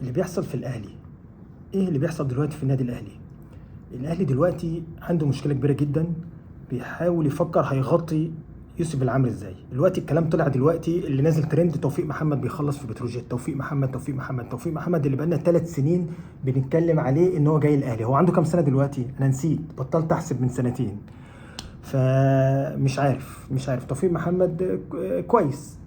اللي بيحصل في الاهلي. ايه اللي بيحصل دلوقتي في النادي الاهلي؟ الاهلي دلوقتي عنده مشكله كبيره جدا، بيحاول يفكر هيغطي يوسف العامر ازاي. دلوقتي الكلام طلع دلوقتي اللي نازل ترند توفيق محمد بيخلص في بتروجيت. توفيق محمد اللي بقالنا 3 سنين بنتكلم عليه ان هو جاي الاهلي. هو عنده كام سنه دلوقتي؟ انا نسيت، بطلت احسب من سنتين. فمش عارف توفيق محمد كويس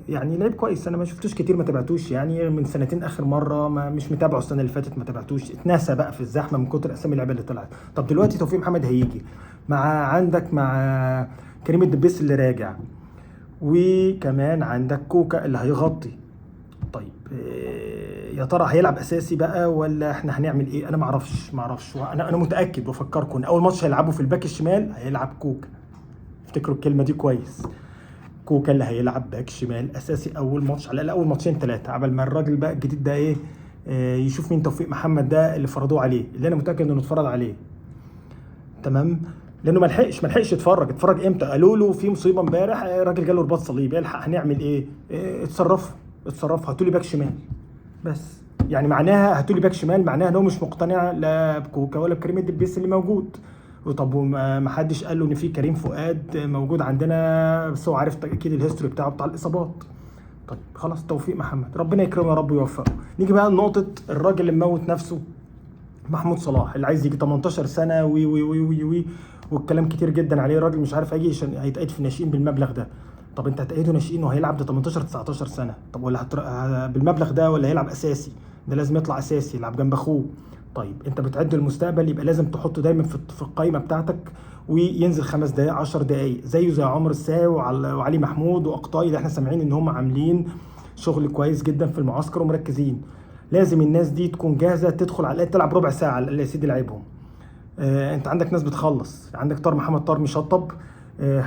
يعني لعيب كويس. انا ما شفتوش كتير، ما تابعتوش يعني من سنتين اخر مره، ما مش متابعه السنه اللي فاتت، ما تابعتوش، اتنسى بقى في الزحمه من كتر اسامي اللعيبه اللي طلعت. طب دلوقتي توفيق محمد هيجي مع كريم الدبيس اللي راجع، وكمان عندك كوكا اللي هيغطي. طيب يا ترى هيلعب اساسي بقى ولا احنا هنعمل ايه؟ انا ما اعرفش. انا متاكد بفكركم ان اول ماتش هيلعبه في الباك الشمال هيلعب كوكا. افتكروا الكلمه دي كويس. كوكا اللي هيلعب باك شمال اساسي اول ماتش، على الاقل اول ماتشين 3، عبال ما الراجل بقى الجديد ده ايه يشوف مين توفيق محمد ده اللي فرضوه عليه، اللي انا متاكد انه اتفرض عليه. تمام. لانه ما لحقش اتفرج امتى؟ قالوا له في مصيبه امبارح، الراجل جاله رباط صليبي، الحق هنعمل ايه؟ اتصرفوا هاتوا لي باك شمال. بس يعني معناها هاتوا لي باك شمال، معناها ان هو مش مقتنع لا بكوكا ولا بكريم الدبيس اللي موجود. وطب ما حدش قال له ان في كريم فؤاد موجود عندنا، بس هو عارف اكيد الهيستوري بتاعه بتاع الاصابات. طيب خلاص، توفيق محمد ربنا يكرمه يا رب ويوفقه. نيجي بقى لنقطه الراجل اللي مموت نفسه، محمود صلاح، اللي عايز يجي 18 سنه وي وي وي وي وي والكلام كتير جدا عليه. الراجل مش عارف هيجي عشان هيتقيد في الناشئين بالمبلغ ده. طب انت هتقيده ناشئين وهيلعب ده 18 19 سنه؟ طب ولا بالمبلغ ده ولا هيلعب اساسي؟ ده لازم يطلع اساسي يلعب جنب اخوه. طيب انت بتعد المستقبل، يبقى لازم تحطه دايما في القائمه بتاعتك، وينزل 5 دقائق 10 دقائق زيه زي عمر الساعي وعلي محمود واقطاي، اللي احنا سامعين ان هم عاملين شغل كويس جدا في المعسكر ومركزين. لازم الناس دي تكون جاهزه تدخل على الاقل تلعب ربع ساعه على الاقل يا سيدي لعبهم. انت عندك ناس بتخلص، عندك محمد طاهر مشطب،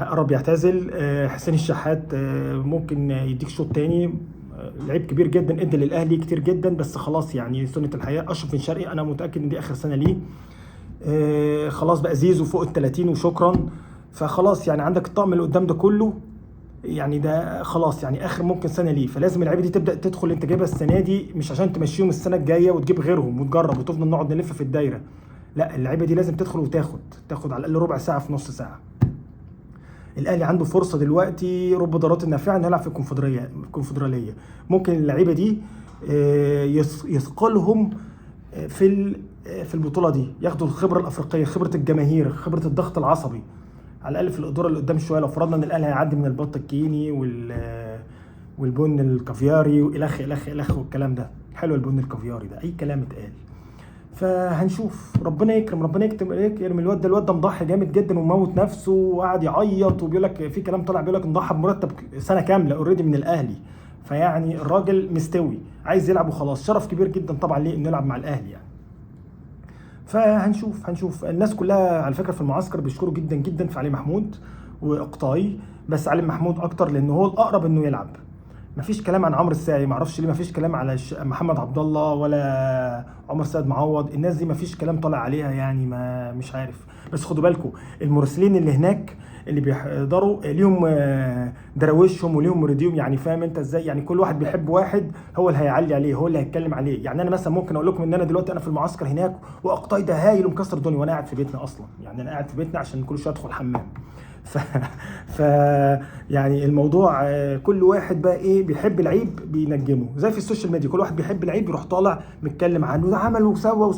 قرب يعتزل، حسين الشحات ممكن يديك شوط تاني، لعيب كبير جدا ادى للاهلي كتير جدا، بس خلاص يعني سنه الحياه. اشرف بن شرقي انا متاكد ان دي اخر سنه ليه، خلاص بقى زيزو فوق ال 30 وشكرا. فخلاص يعني عندك الطقم اللي قدام ده كله، يعني ده خلاص يعني اخر ممكن سنه ليه. فلازم اللعيبه دي تبدا تدخل، انت جايبها السنه دي مش عشان تمشيهم السنه الجايه وتجيب غيرهم وتجرب وتفضل نقعد نلف في الدايره. لا، اللعيبه دي لازم تدخل وتاخد على الاقل ربع ساعه في نص ساعه. الاهلي عنده فرصه دلوقتي رب ضارات النافعه انه يلعب في الكونفدراليه. ممكن اللعيبه دي يثقلهم في البطوله دي، ياخدوا الخبره الافريقيه، خبره الجماهير، خبره الضغط العصبي، على الاقل في الادوار اللي قدام شويه. لو فرضنا ان الاهلي هيعدي من البط الكيني والبن الكافياري والخ والكلام ده، حلو البن الكافياري ده، اي كلام اتقال. فهنشوف، ربنا يكرم الواد ده مضحي جامد جدا وموت نفسه وقعد يعيط، وبيقول لك في كلام طلع بيقول لك مضحي بمرتب سنه كامله اوريدي من الاهلي. فيعني الراجل مستوي عايز يلعب وخلاص، شرف كبير جدا طبعا ليه انه يلعب مع الاهلي يعني. فهنشوف الناس كلها على فكره في المعسكر بيشكروا جدا جدا في علي محمود واقطاي، بس علي محمود اكتر لانه هو الاقرب انه يلعب. مفيش كلام عن عمرو الساعي، معرفش ليه مفيش كلام على محمد عبد الله ولا عمر سيد معوض. الناس دي مفيش كلام طالع عليها يعني، ما مش عارف. بس خدوا بالكم المراسلين اللي هناك اللي بيحضروا ليهم درويشهم وليهم مريديهم، يعني فاهم انت ازاي؟ يعني كل واحد بيحب واحد، هو اللي هيعلي عليه، هو اللي هيتكلم عليه. يعني انا مثلا ممكن اقول لكم ان انا دلوقتي انا في المعسكر هناك واقطاي ده هايل ومكسر الدنيا، وانا قاعد في بيتنا اصلا. يعني انا قاعد في بيتنا عشان كل شويه ادخل الحمام. ف... ف يعني الموضوع كل واحد بقى ايه بيحب لعيب بينجمه، زي في السوشيال ميديا كل واحد بيحب لعيب يروح طالع متكلم عنه، ده عمل وسوى.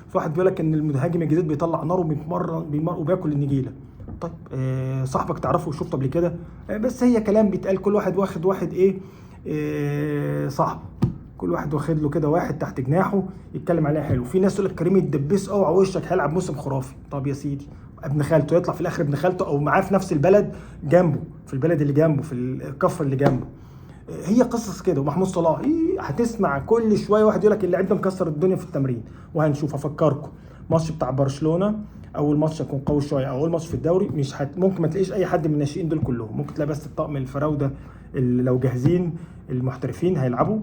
في واحد بيقول لك ان المهاجم الجديد بيطلع نار وبيمرن وبياكل النجيله. طيب صاحبك تعرفه وشفته قبل كده؟ بس هي كلام بيتقال، كل واحد واخد ايه صاحبه، كل واحد واخد له كده واحد تحت جناحه يتكلم عليه حلو. في ناس يقول لك كريم الدبيس اوعى وشك هيلعب موسم خرافي. طب يا سيدي، ابن خالته يطلع في الاخر ابن خالته او معاه في نفس البلد جنبه، في البلد اللي جنبه، في الكفر اللي جنبه. هي قصص كده. ومحمود صلاح هتسمع كل شويه واحد يقول لك اللاعب ده مكسر الدنيا في التمرين. وهنشوف، افكركم ماتش بتاع برشلونه اول ماتش هيكون قوي شويه، اول ماتش في الدوري مش ممكن ما تلاقيش اي حد من الناشئين دول كلهم، ممكن تلاقي بس الطقم الفراوده اللي لو جاهزين المحترفين هيلعبوا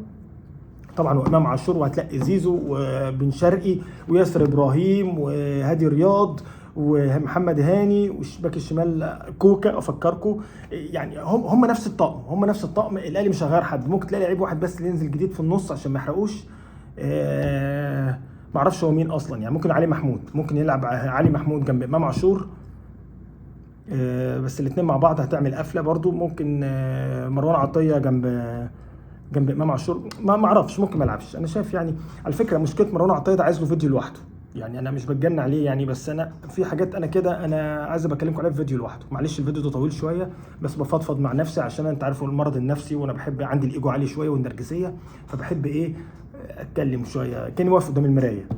طبعا، وامام عاشور، وهتلاقي زيزو وبن شرقي وياسر ابراهيم وهادي رياض ومحمد هاني والشباك الشمال كوكا. افكركم يعني هم نفس الطقم. الاهلي مش هيغير حد، ممكن تلاقي لعيب واحد بس اللي ينزل جديد في النص عشان ما يحرقوش معرفش هو مين اصلا يعني. ممكن علي محمود، ممكن يلعب علي محمود جنب امام عاشور، بس الاثنين مع بعض هتعمل قفله برضو. ممكن مروان عطيه جنب امام عاشور، ما اعرفش، ممكن ما يلعبش. انا شايف يعني على فكره مشكله مروان عطيه ده عايز له فيديو لوحده يعني. انا مش بتجنن عليه يعني، بس انا في حاجات انا كده انا عايز بكلمكم عليها في فيديو لوحده. معلش الفيديو ده طويل شويه، بس بفضفض مع نفسي عشان انت عارفوا المرض النفسي، وانا بحب عندي الايجو عالي شويه والنرجسيه، فبحب ايه اتكلم شويه كاني واقف قدام المرايه.